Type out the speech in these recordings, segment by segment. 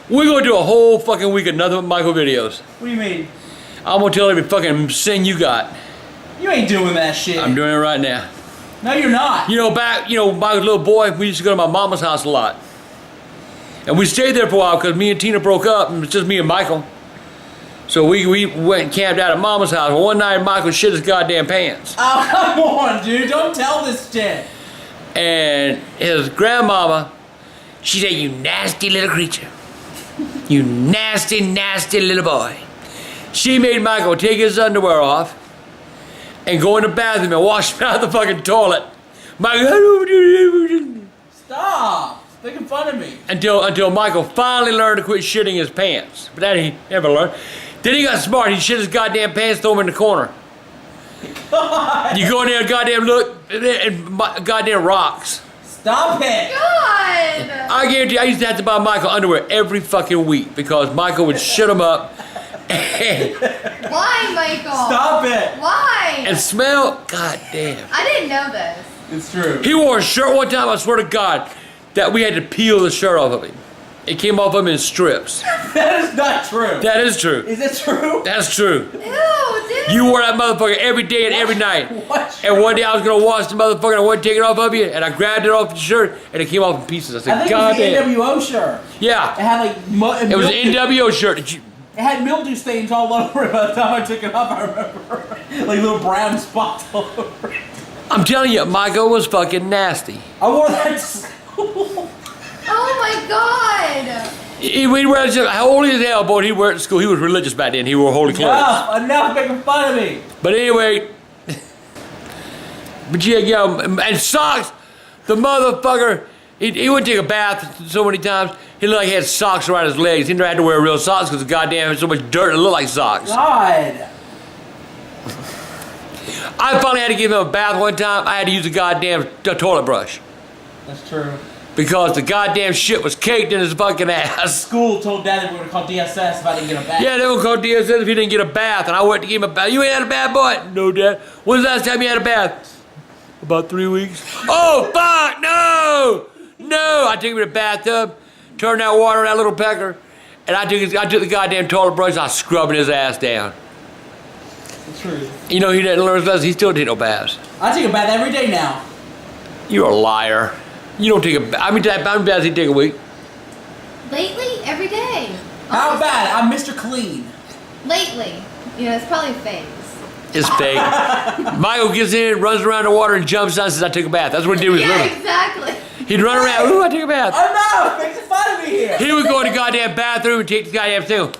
We're gonna do a whole fucking week of nothing but Michael videos. What do you mean? I'm gonna tell every fucking sin you got. You ain't doing that shit. I'm doing it right now. No, you're not. You know, back, when I was a little boy, we used to go to my mama's house a lot. And we stayed there for a while because me and Tina broke up, and it was just me and Michael. So we went and camped out at mama's house. Well, one night, Michael shit his goddamn pants. Oh, come on, dude. Don't tell this shit. And his grandmama, she said, "You nasty little creature. You nasty, nasty little boy." She made Michael take his underwear off and go in the bathroom and wash him out of the fucking toilet. Stop. Making fun of me. Until Michael finally learned to quit shitting his pants. But that he never learned. Then he got smart. He shit his goddamn pants, throw them in the corner. God. You go in there, goddamn look, and goddamn rocks. Stop it. God! I guarantee I used to have to buy Michael underwear every fucking week because Michael would shit them up Why, Michael? Stop it. Why? and smell. Goddamn. I didn't know this. It's true. He wore a shirt one time, I swear to God, that we had to peel the shirt off of him. It came off of him in strips. That is not true. That is true. Is it true? That's true. Ew, dude. You wore that motherfucker every day and every night. What? And one day I was gonna wash the motherfucker and I wouldn't take it off of you, and I grabbed it off the shirt and it came off in pieces. I I said, think God it damn. was the NWO shirt. Yeah. It had like It was an NWO shirt. Did you, It had mildew stains all over it by the time I took it off. I remember, like little brown spots all over it. I'm telling you, Michael was fucking nasty. I wore that to school. Oh my God! He'd wear it, how old as hell, boy, he'd wear it to school. He was religious back then. He wore holy clothes. Enough making fun of me. But anyway, but yeah, and socks, the motherfucker, he wouldn't take a bath so many times. He looked like he had socks around his legs. He never had to wear real socks because goddamn, there's so much dirt it looked like socks. God. I finally had to give him a bath one time. I had to use a goddamn toilet brush That's true. because the goddamn shit was caked in his fucking ass. School told Dad that we were gonna call DSS if I didn't get a bath. Yeah, they would call DSS if he didn't get a bath, and I went to give him a bath. You ain't had a bath, boy? No, Dad. When's the last time you had a bath? About 3 weeks. Oh, fuck, no! No! I took him to the bathtub, turned that water on that little pecker, and I took the goddamn toilet brush, I was scrubbing his ass down. It's true. You know, he didn't learn his lesson, he still did no baths. I take a bath every day now. You're a liar. You don't take a bath. How many baths he take a week? Lately, every day. How bad? I'm Mr. Clean. Lately. You know, it's probably phase. It's fake. Michael gets in, runs around the water, and jumps out and says, I took a bath. That's what he did with his Yeah, little. exactly. He'd run around, ooh, I took a bath. Enough! Making fun of me here. He would go in the goddamn bathroom and take the goddamn thing.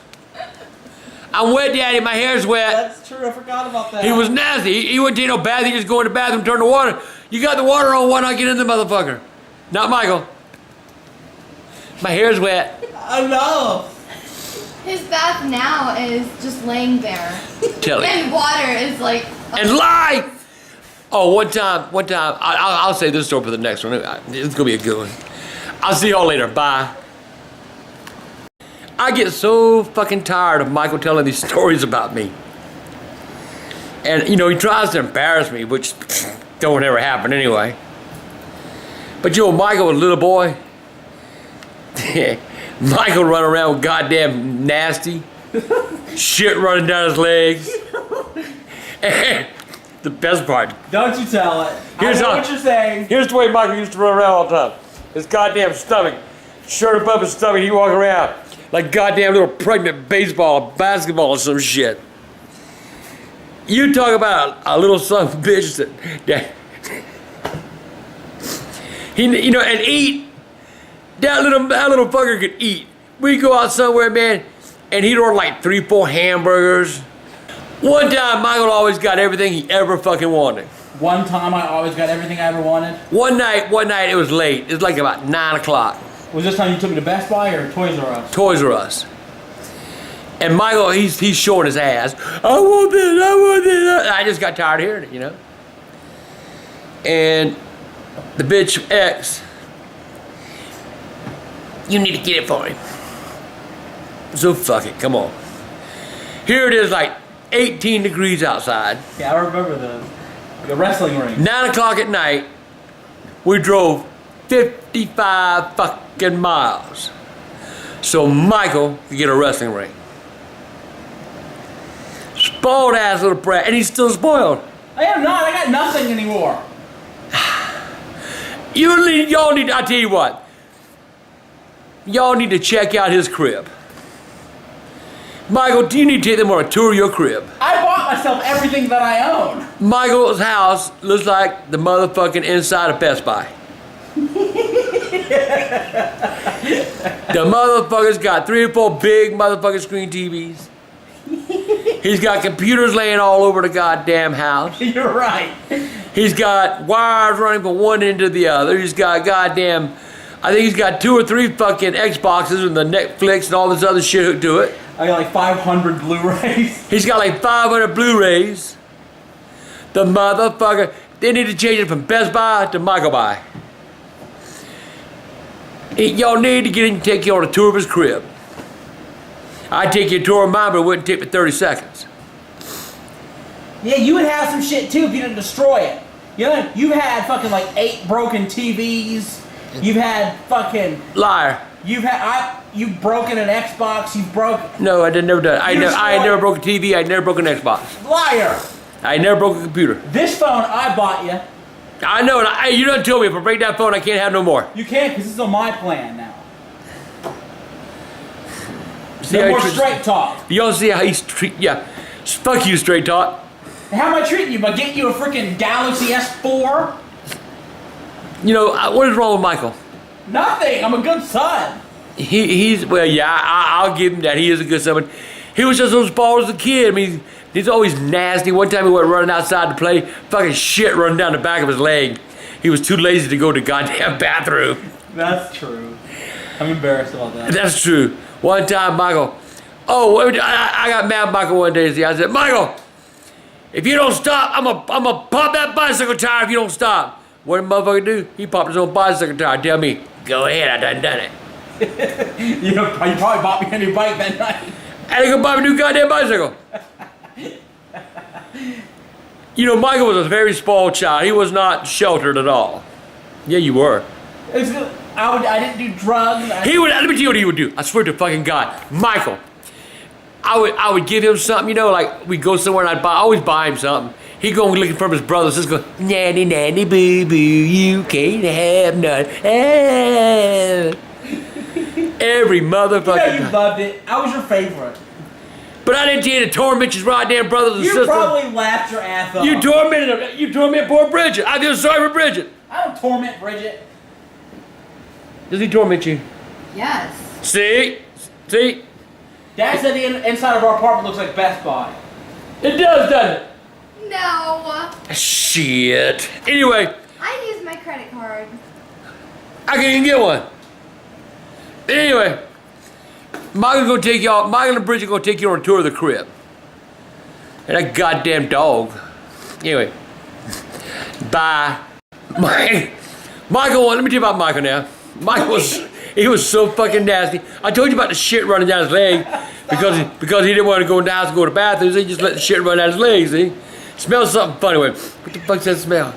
I'm wet, Daddy, my hair's wet. That's true. I forgot about that. He was nasty. He wouldn't take no bath, he just go in the bathroom, turn the water. You got the water on, why not get in the motherfucker? Not Michael. My hair's wet. Enough. His bath now is just laying there. Tell him. And water is like... And lie! Oh, one time, I'll say this story for the next one. It's gonna be a good one. I'll see y'all later, bye. I get so fucking tired of Michael telling these stories about me. And, you know, he tries to embarrass me, which don't ever happen anyway. But, you know, Michael was a little boy. Michael run around with goddamn nasty. Shit running down his legs. And the best part. Don't you tell it. Here's I know how- what you're saying. Here's the way Michael used to run around all the time. His goddamn stomach. Shirt above his stomach, he walk around like goddamn little pregnant baseball, basketball or some shit. You talk about a little son of a bitch that he, you know, and eat. That little fucker could eat. We go out somewhere, man, and he'd order like 3-4 hamburgers. One time, Michael always got everything he ever fucking wanted. One time I always got everything I ever wanted. One night, it was late. It was like about 9 o'clock. Was this time you took me to Best Buy or Toys R Us? Toys R Us. And Michael, he's showing his ass. I want this, I want this. I just got tired of hearing it, you know. And the bitch X, you need to get it for him. So fuck it, come on. Here it is, like 18 degrees outside. Yeah, I remember the wrestling ring. 9 o'clock at night, we drove 55 fucking miles so Michael could get a wrestling ring. Spoiled ass little brat, and he's still spoiled. I am not. I got nothing anymore. Y'all need, I tell you what, y'all need to check out his crib. Michael, do you need to take them on a tour of your crib? I bought myself everything that I own. Michael's house looks like the motherfucking inside of Best Buy. The motherfucker's got 3 or 4 big motherfucking screen TVs. He's got computers laying all over the goddamn house. You're right. He's got wires running from one end to the other. He's got goddamn, I think he's got 2 or 3 fucking Xboxes and the Netflix and all this other shit hooked to it. I got like 500 Blu-rays. He's got like 500 Blu-rays. The motherfucker, they need to change it from Best Buy to Michael Buy. Y'all need to get him to take you on a tour of his crib. I'd take you a tour of mine, but it wouldn't take me 30 seconds. Yeah, you would have some shit too if you didn't destroy it. You know, you've had fucking like 8 broken TVs. You've had fucking. Liar. You've broken an Xbox. You've broken. No, I did never done it. I had never broke a TV. I never broke an Xbox. Liar. I never broke a computer. This phone I bought you. I know, and you done told me if I break that phone, I can't have no more. You can't, because this is on my plan now. See No how more he straight talk. You all see how he's yeah. Fuck you, straight talk. How am I treating you? By getting you a freaking Galaxy S4? You know, what is wrong with Michael? Nothing. I'm a good son. He's well, yeah, I'll give him that. He is a good son. He was just as spoiled as a kid. I mean, he's always nasty. One time he went running outside to play, fucking shit running down the back of his leg. He was too lazy to go to the goddamn bathroom. That's true. I'm embarrassed about that. That's true. One time, Michael, I got mad at Michael one day. I said, Michael, if you don't stop, I'm gonna pop that bicycle tire if you don't stop. What did the motherfucker do? He popped his own bicycle tire. Tell me, go ahead, I done it. You probably bought me a new bike that night. I didn't go buy a new goddamn bicycle. You know, Michael was a very spoiled child. He was not sheltered at all. Yeah, you were. I didn't do drugs. Let me tell you what he would do. I swear to fucking God. Michael, I would give him something, you know, like we'd go somewhere and I always buy him something. He'd go looking for his brothers, just go, nanny, nanny, boo, boo, you can't have none. Every motherfucker. Yeah, you loved it. I was your favorite. But I didn't tell you to torment your goddamn brothers and sisters. You probably laughed your ass off. You tormented them. You torment poor Bridget. I feel sorry for Bridget. I don't torment Bridget. Does he torment you? Yes. See? Dad said the inside of our apartment looks like Best Buy. It does, doesn't it? No. Shit. Anyway, I used my credit card. I can't even get one. Anyway, Michael and Bridget gonna take you on a tour of the crib. And that goddamn dog. Anyway. Bye. Michael, let me tell you about Michael now. He was so fucking nasty. I told you about the shit running down his leg because he didn't want to go in the house and go to the bathroom. So he just let the shit run down his legs, see? Smells something funny. What the fuck's that smell?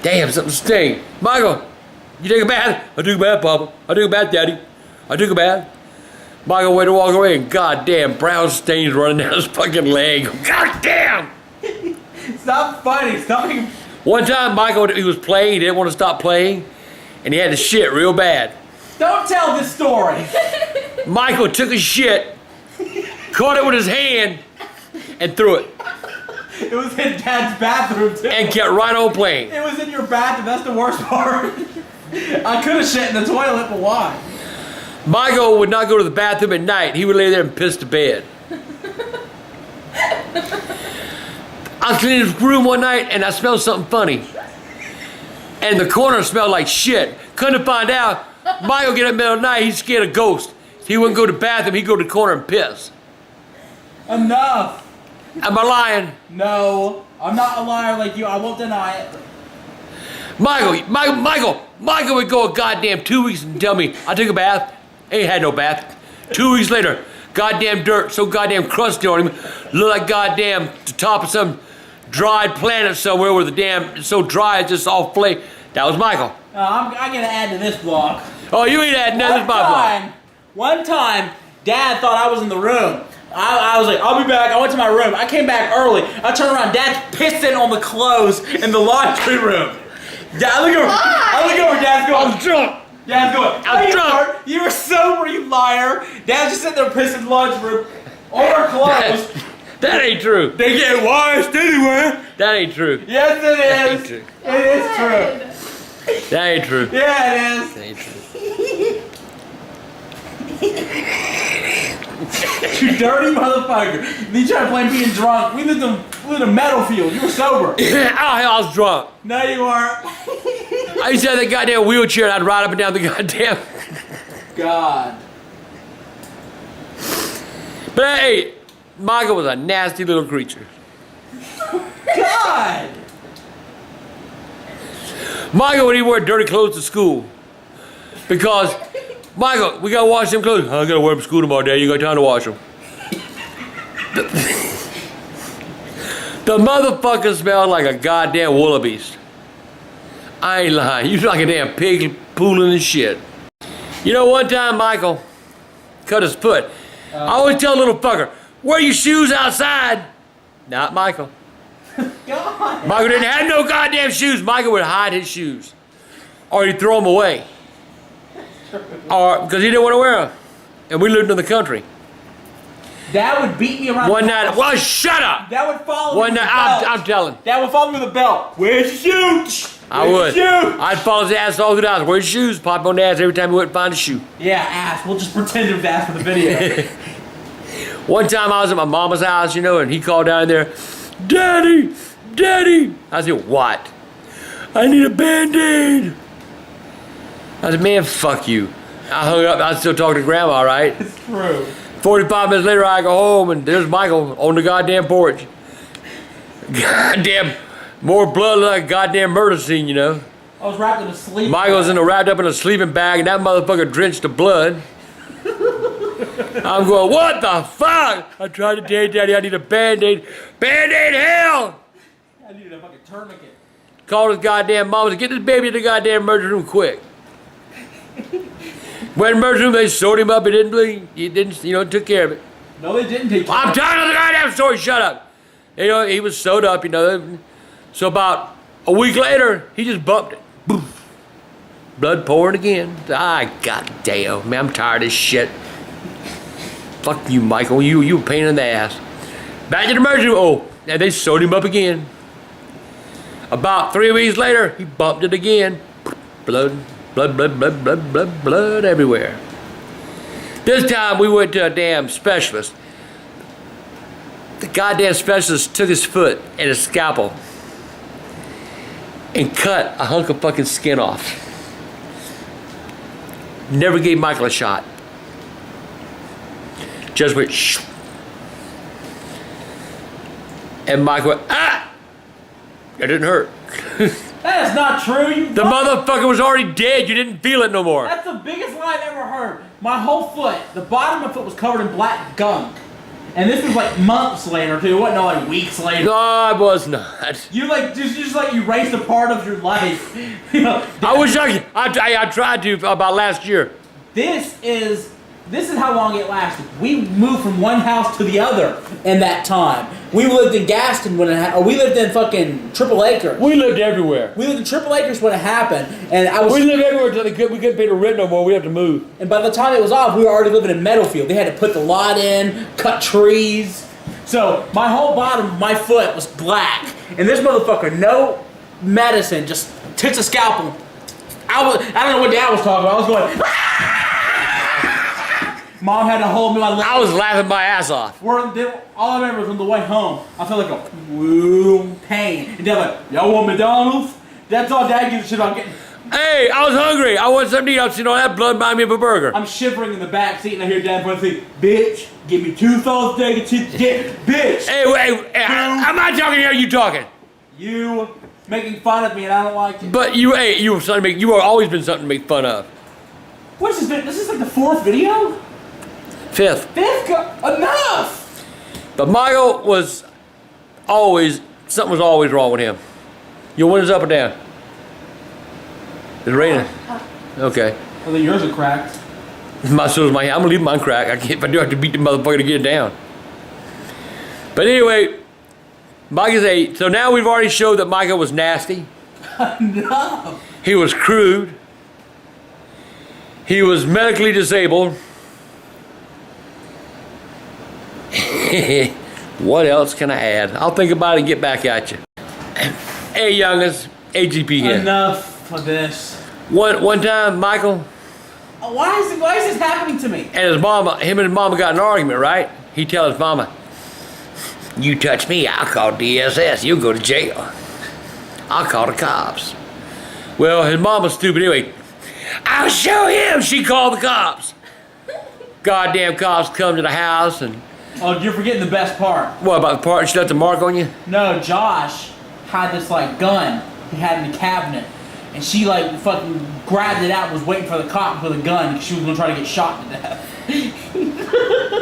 Damn, something stinks. Michael, you take a bath? I took a bath, Papa. I took a bath, Daddy. I took a bath. Michael went to walk away and goddamn brown stains running down his fucking leg. Goddamn! Stop fighting. Stop being... One time, Michael, he was playing. He didn't want to stop playing. And he had to shit real bad. Don't tell this story. Michael took a shit, caught it with his hand, and threw it. It was in Dad's bathroom, too. And kept right on playing. It was in your bathroom. That's the worst part. I could have shit in the toilet, but why? Michael would not go to the bathroom at night. He would lay there and piss the bed. I was cleaning his room one night and I smelled something funny. And the corner smelled like shit. Couldn't find out. Michael get up in the middle of the night, he's scared of ghosts. He wouldn't go to the bathroom, he'd go to the corner and piss. Enough. Am I lying? No, I'm not a liar like you. I won't deny it. Michael would go a goddamn 2 weeks and tell me, I took a bath. Ain't had no bath. 2 weeks later, goddamn dirt, so goddamn crusty on him. Look like goddamn the top of some dried planet somewhere where the damn, it's so dry it's just all flake. That was Michael. I'm gonna add to this vlog. Oh, you ain't adding nothing to my vlog. One time, Dad thought I was in the room. I was like, I'll be back. I went to my room. I came back early. I turned around. Dad's pissing on the clothes in the laundry room. Dad, look over. I look over. Dad's going. I'm drunk. Dad's going. I'm drunk. Weren't. You were sober, you liar. Dad's just sitting there pissing in the laundry room. All our clothes. That ain't true. They get washed anyway. That ain't true. Yes, it That is. ain't true. It is true. That ain't true. Yeah, it is. That ain't true. You dirty motherfucker. You try to blame being drunk. We lived in a metal field. You were sober. Oh, hell, I was drunk. No, you weren't. I used to have that goddamn wheelchair and I'd ride up and down the goddamn. God. But hey, Michael was a nasty little creature. God. Michael would even wear dirty clothes to school. Because, Michael, we gotta wash them clothes. I gotta wear them to school tomorrow, Dad. You got time to wash them. The motherfucker smelled like a goddamn wildebeest. I ain't lying. You like a damn pig pooling and shit. You know, one time Michael cut his foot. I always tell a little fucker, wear your shoes outside. Not Michael. God. Michael didn't have no goddamn shoes. Michael would hide his shoes. Or he'd throw them away. Or because he didn't want to wear them. And we lived in the country. Dad would beat me around One the night, house. well, shut up. Dad would follow me One with night, the belt. I'm telling. Dad would follow me with a belt. Where's your shoes? I would. Where's your shoes? I'd follow his ass all through the house. Where's your shoes? Pop on the ass every time he went and find a shoe. Yeah, ass. We'll just pretend it was ass for the video. One time I was at my mama's house, you know, and he called down there, Daddy, Daddy. I said, what? I need a Band-Aid. I said, man, fuck you. I hung up. I was still talking to Grandma, right? It's true. 45 minutes later, I go home, and there's Michael on the goddamn porch. Goddamn, more blood like a goddamn murder scene, you know. I was wrapped in a sleep. Michael's wrapped up in a sleeping bag, and that motherfucker drenched to blood. I'm going, what the fuck? I tried to tell you, Daddy, I need a Band-Aid. Band-Aid hell! I needed a fucking tourniquet. Called his goddamn mom and said, get this baby to the goddamn emergency room quick. Went in the emergency room, they sewed him up, he didn't bleed. He didn't, you know, took care of it. No, they didn't take I'm tired of the goddamn story, shut up. You know, he was sewed up, you know. So about a week later, he just bumped it. Boof. Blood pouring again. Ah, goddamn, man, I'm tired of this shit. Fuck you, Michael. You a pain in the ass. Back to the emergency room. Oh, and they sewed him up again. About 3 weeks later, he bumped it again. Blood, blood, blood, blood, blood, blood, blood everywhere. This time we went to a damn specialist. The goddamn specialist took his foot and a scalpel and cut a hunk of fucking skin off. Never gave Michael a shot. Just went shh. And Michael went, ah! It didn't hurt. That is not true. You The motherfucker was already dead. You didn't feel it no more. That's the biggest lie I've ever heard. My whole foot, the bottom of my foot was covered in black gunk. And this was like months later too. It wasn't like weeks later. No, I was not. You like just like erased a part of your life. You know, I wish I tried to about last year. This is how long it lasted. We moved from one house to the other in that time. We lived in Gaston when we lived in fucking Triple Acres. We lived everywhere. We lived in Triple Acres when it happened, and We lived everywhere until we couldn't pay the rent no more. We have to move. And by the time it was off, we were already living in Meadowfield. They had to put the lot in, cut trees. So my whole bottom, my foot was black, and this motherfucker, no medicine, just took a scalpel. I don't know what Dad was talking about. I was going. Mom had to hold me my leg. I was laughing my ass off. All I remember was on the way home, I felt like a woo pain. And Dad like, y'all want McDonald's? That's all Dad gives a shit about getting. Hey, I was hungry. I want something to eat. I've seen all that blood remind me of a burger. I'm shivering in the back seat and I hear Dad say, bitch, give me 2 sausage egg and bitch. Hey, I'm not talking here. You talking? You making fun of me and I don't like it. But you were something to make. You were always been something to make fun of. What is this? This is like the 4th video? 5th. 5th? Enough! But Michael was always, something was always wrong with him. Your window's up or down? It's raining. Okay. Well, then yours are cracked. My soul's my hand. I'm gonna leave mine crack. I can't. If I do, I have to beat the motherfucker to get it down. But anyway, Micah say. So now we've already showed that Micah was nasty. No. He was crude. He was medically disabled. What else can I add? I'll think about it and get back at you. Hey, youngest, AGP here. Enough of this. One time, Michael Why is this happening to me? and his mama, him and his mama got in an argument, right? He tells his mama, "You touch me, I'll call DSS. You'll go to jail. I'll call the cops." Well, his mama's stupid anyway. "I'll show him." She called the cops. Goddamn cops come to the house and Oh, you're forgetting the best part. what about the part? She left a mark on you? No, Josh had this like gun he had in the cabinet, and she like fucking grabbed it out and was waiting for the cop with a gun because she was gonna try to get shot to death.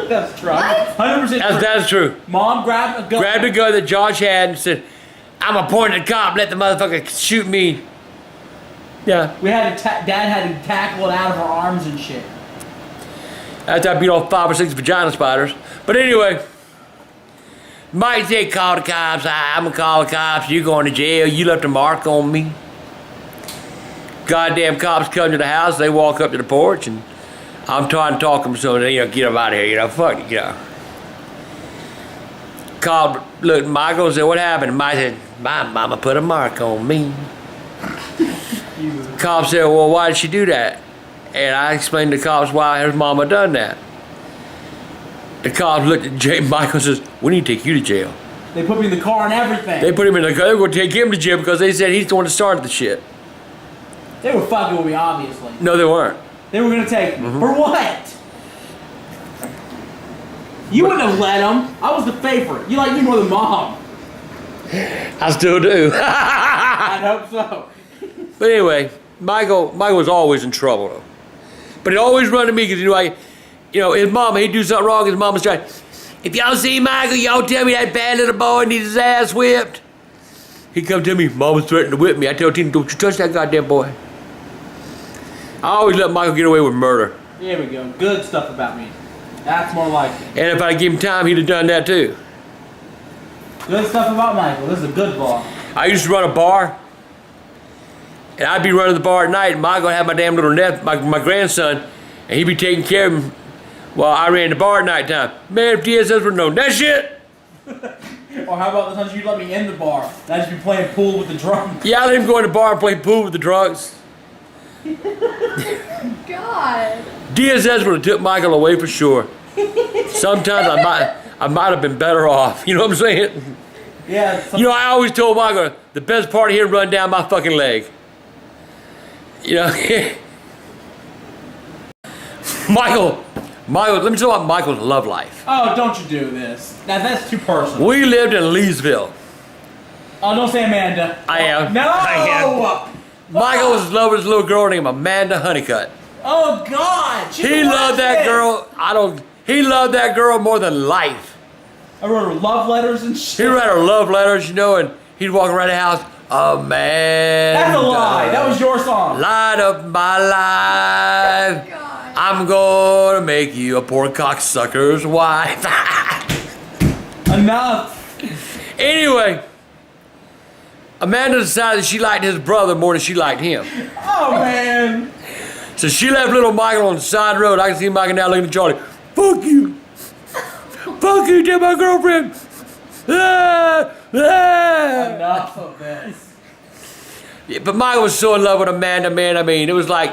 That's true. What? 100% That's true. Mom grabbed a gun. Grabbed a gun that Josh had and said, "I'm a pointing at the cop. Let the motherfucker shoot me." Yeah. We had to Dad had to tackle it out of her arms and shit. After I beat off 5 or 6 vagina spiders. But anyway, might say call the cops. I'm gonna call the cops. You're going to jail. You left a mark on me. Goddamn cops come to the house. They walk up to the porch and I'm trying to talk them so they get them out of here. Fuck it, Called, look, Michael said, "What happened?" Mike said, "My mama put a mark on me." Cop said, "Well, why did she do that?" And I explained to the cops why his mama done that. The cops looked at Michael and says, "We need to take you to jail." They put me in the car and everything. They put him in the car. They were going to take him to jail because they said he's the one that started the shit. They were fucking with me, obviously. No, they weren't. They were gonna take for what? You wouldn't have let them. I was the favorite. You like me more than Mom. I still do. I hope so. But anyway, Michael was always in trouble though. But he'd always run to me because his mama, he'd do something wrong. His mama's trying, "If y'all see Michael, y'all tell me that bad little boy needs his ass whipped." He'd come to me, "Mama's threatening to whip me." I tell Tina, "Don't you touch that goddamn boy." I always let Michael get away with murder. There we go. Good stuff about me. That's more like it. And if I give him time, he'd have done that too. Good stuff about Michael. This is a good law. I used to run a bar. And I'd be running the bar at night, and Michael would have my damn little my grandson, and he'd be taking care of him while I ran the bar at night time. Man, if DSS would know that shit. Or how about the times you let me in the bar? And I'd just be playing pool with the drums. Yeah, I let him go in the bar and play pool with the drunks. God. DSS would have took Michael away for sure. Sometimes I might have been better off. You know what I'm saying? Yeah. I always told Michael, the best part of here run down my fucking leg. Michael, let me tell you about Michael's love life. Oh, don't you do this. Now that's too personal. We lived in Leesville. Oh, don't say Amanda. I am. No! I am. Michael was in love with this little girl named Amanda Honeycutt. Oh, God! He loved that girl. He loved that girl more than life. I wrote her love letters and shit. He wrote her love letters, and he'd walk around the house. Amanda. That's a lie. That was your song. Light of my life. God. I'm gonna make you a poor cocksucker's wife. Enough. Anyway, Amanda decided she liked his brother more than she liked him. Oh, man. So she left little Michael on the side of the road. I can see Michael now looking at Charlie. "Fuck you. Fuck you, tell my girlfriend." Enough of this. Yeah, but Michael was so in love with Amanda, man. I mean, it was like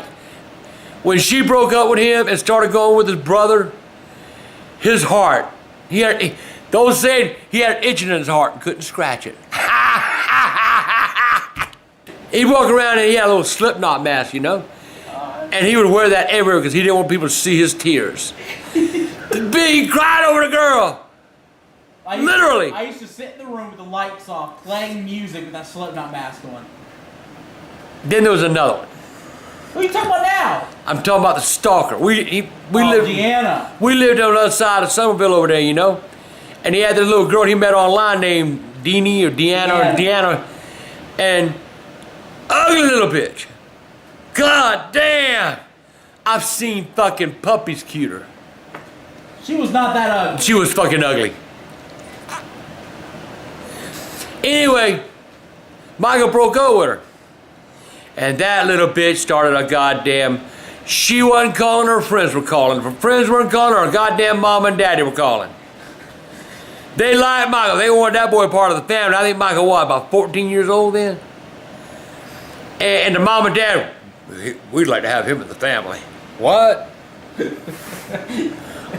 when she broke up with him and started going with his brother, his heart, those said he had an itching in his heart and couldn't scratch it. He'd walk around and he had a little Slipknot mask, and he would wear that everywhere because he didn't want people to see his tears. He cried over the girl. Literally. I used to sit in the room with the lights off, playing music with that Slipknot mask on. Then there was another one. What are you talking about now? I'm talking about the stalker. We lived. Deanna. We lived on the other side of Somerville over there, And he had this little girl he met online named Deanie or Deanna, and ugly little bitch. God damn. I've seen fucking puppies cuter. She was not that ugly. She was fucking ugly. Anyway, Michael broke up with her. And that little bitch started a goddamn... She wasn't calling, her friends were calling. Her friends weren't calling, her goddamn mom and daddy were calling. They liked Michael. They wanted that boy part of the family. I think Michael was about 14 years old then. And the mom and dad, we'd like to have him in the family. What?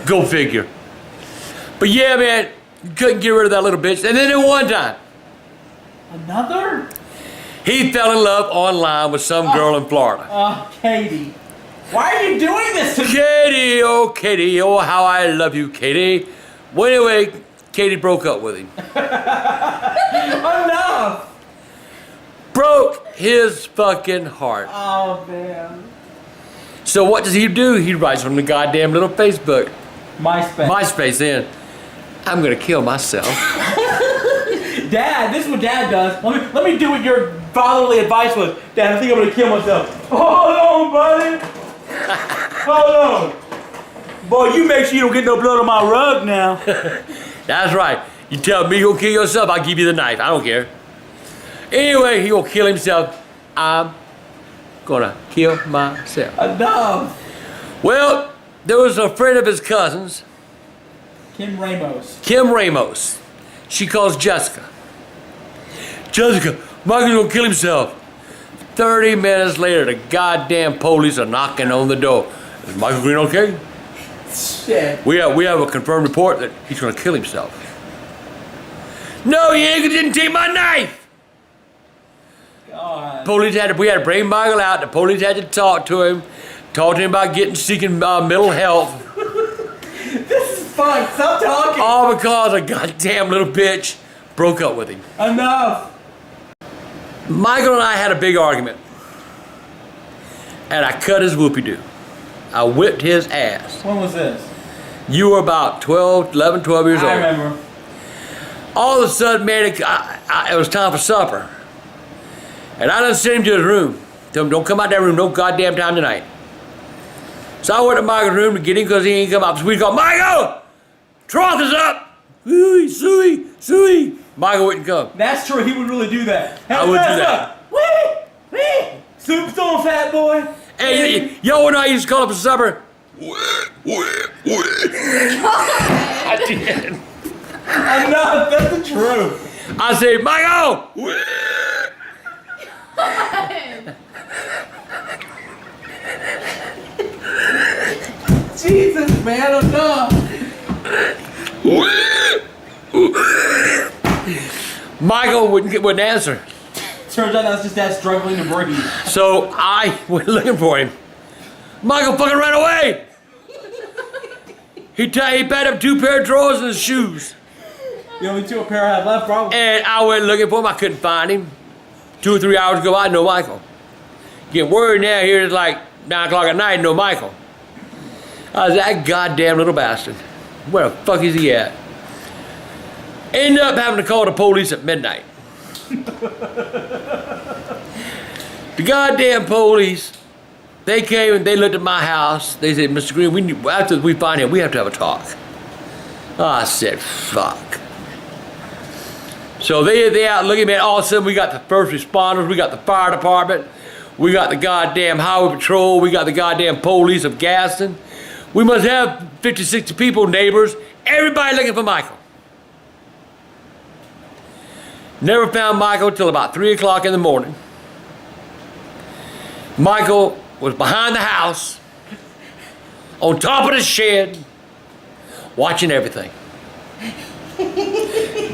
Go figure. But yeah, man, you couldn't get rid of that little bitch. And then at one time, Another? he fell in love online with some girl in Florida. Oh, Katie. Why are you doing this to me? Katie, oh, how I love you, Katie. Well, anyway, Katie broke up with him. Enough. Broke his fucking heart. Oh, man. So what does he do? He writes from the goddamn little Facebook. MySpace. Then, I'm gonna kill myself. Dad, this is what Dad does. Let me do what your fatherly advice was. Dad, I think I'm gonna kill myself. Hold on, buddy. Hold on. Boy, you make sure you don't get no blood on my rug now. That's right. You tell me you're gonna kill yourself, I'll give you the knife. I don't care. Anyway, he gonna kill himself. I'm gonna kill myself. Enough. Well, there was a friend of his cousins, Kim Ramos. Kim Ramos. She calls Jessica. Jessica, Michael's gonna kill himself. 30 minutes later, the goddamn police are knocking on the door. Is Michael Green okay? Shit. We have a confirmed report that he's gonna kill himself. No, he didn't take my knife. God. We had to bring Michael out. The police had to talk to him about seeking mental health. This is fun. Stop talking. All because a goddamn little bitch broke up with him. Enough. Michael and I had a big argument. And I cut his whoopie-doo. I whipped his ass. When was this? You were about 11, 12 years old. I remember. All of a sudden, man, it was time for supper. And I done sent him to his room. Told him, don't come out that room no goddamn time tonight. So I went to Michael's room to get him because he ain't come out. So we called, Michael! Trunk is up! Suey! Michael wouldn't come. That's true. He would really do that. Hey, I would do that. Wee! Soup's on, fat boy. Hey, yo, when I used to call up for supper. I did. Enough. That's the truth. I say, Michael! Jesus, man, enough. Michael wouldn't answer. Turns out that's just Dad struggling to breathe. So I went looking for him. Michael fucking ran away. He packed up 2 pair of drawers and his shoes. The only 2 pair I have left, probably. And I went looking for him. I couldn't find him. 2 or 3 hours go by, no Michael. Get word now, here it's like 9 o'clock at night, no Michael. I was that goddamn little bastard. Where the fuck is he at? Ended up having to call the police at midnight. The goddamn police, they came and they looked at my house. They said, Mr. Green, after we find him, we have to have a talk. I said, fuck. So they out looking at me, all of a sudden we got the first responders, we got the fire department, we got the goddamn highway patrol, we got the goddamn police of Gaston. We must have 50, 60 people, neighbors, everybody looking for Michael. Never found Michael till about 3 o'clock in the morning. Michael was behind the house, on top of the shed, watching everything.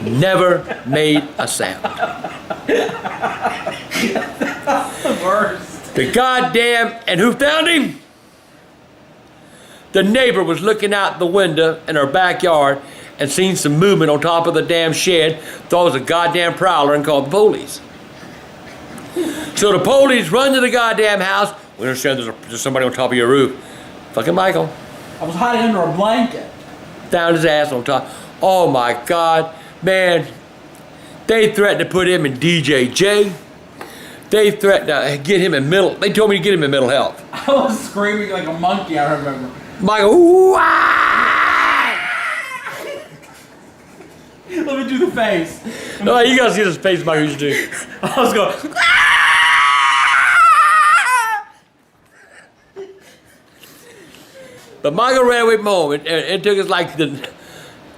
Never made a sound. The worst. The goddamn, and who found him? The neighbor was looking out the window in her backyard and seen some movement on top of the damn shed, thought it was a goddamn prowler and called the police. So the police run to the goddamn house. We understand there's somebody on top of your roof. Fucking Michael. I was hiding under a blanket. Found his ass on top. Oh my God, man. They threatened to put him in DJJ. They threatened to get him in mental. They told me to get him in mental health. I was screaming like a monkey, I remember. Michael, ooh, ah! Let me do the face. No, you gotta see this face Michael used to do. I was going, But Michael ran away from home. It took us like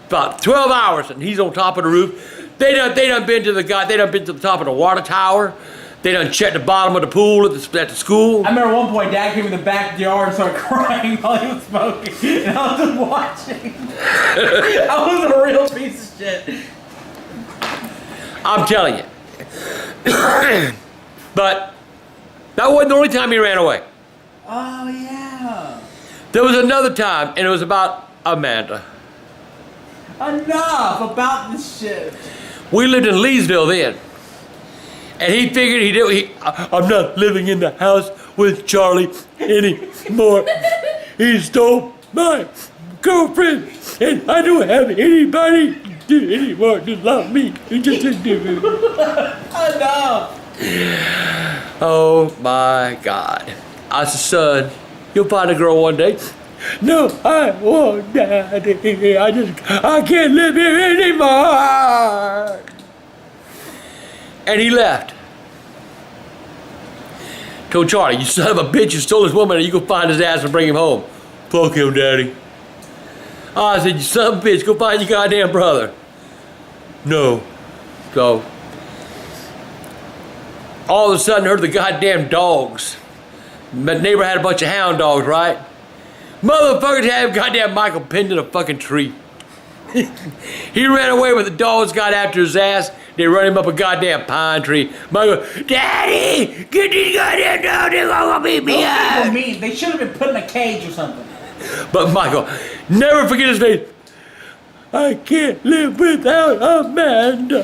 about 12 hours, and he's on top of the roof. They done been to the top of the water tower. They done checked the bottom of the pool at the school. I remember one point Dad came in the backyard and started crying while he was smoking. And I was just watching. I was a real piece of shit. I'm telling you. But that wasn't the only time he ran away. Oh, yeah. There was another time, and it was about Amanda. Enough about this shit. We lived in Leesville then. And he figured I'm not living in the house with Charlie anymore. He stole my girlfriend, and I don't have anybody anymore to love me. Enough. Oh my God. I said, son, you'll find a girl one day. No, I won't, Daddy. I can't live here anymore. And he left. Told Charlie, you son of a bitch, you stole this woman, and you go find his ass and bring him home. Fuck him, Daddy. I said, you son of a bitch, go find your goddamn brother. No. So, all of a sudden, I heard the goddamn dogs. My neighbor had a bunch of hound dogs, right? Motherfuckers had goddamn Michael pinned in a fucking tree. He ran away when the dogs got after his ass. They run him up a goddamn pine tree. Michael, Daddy, get these goddamn dogs, they're gonna beat me Those up. people mean. They should have been put in a cage or something. But Michael, never forget his face. I can't live without Amanda.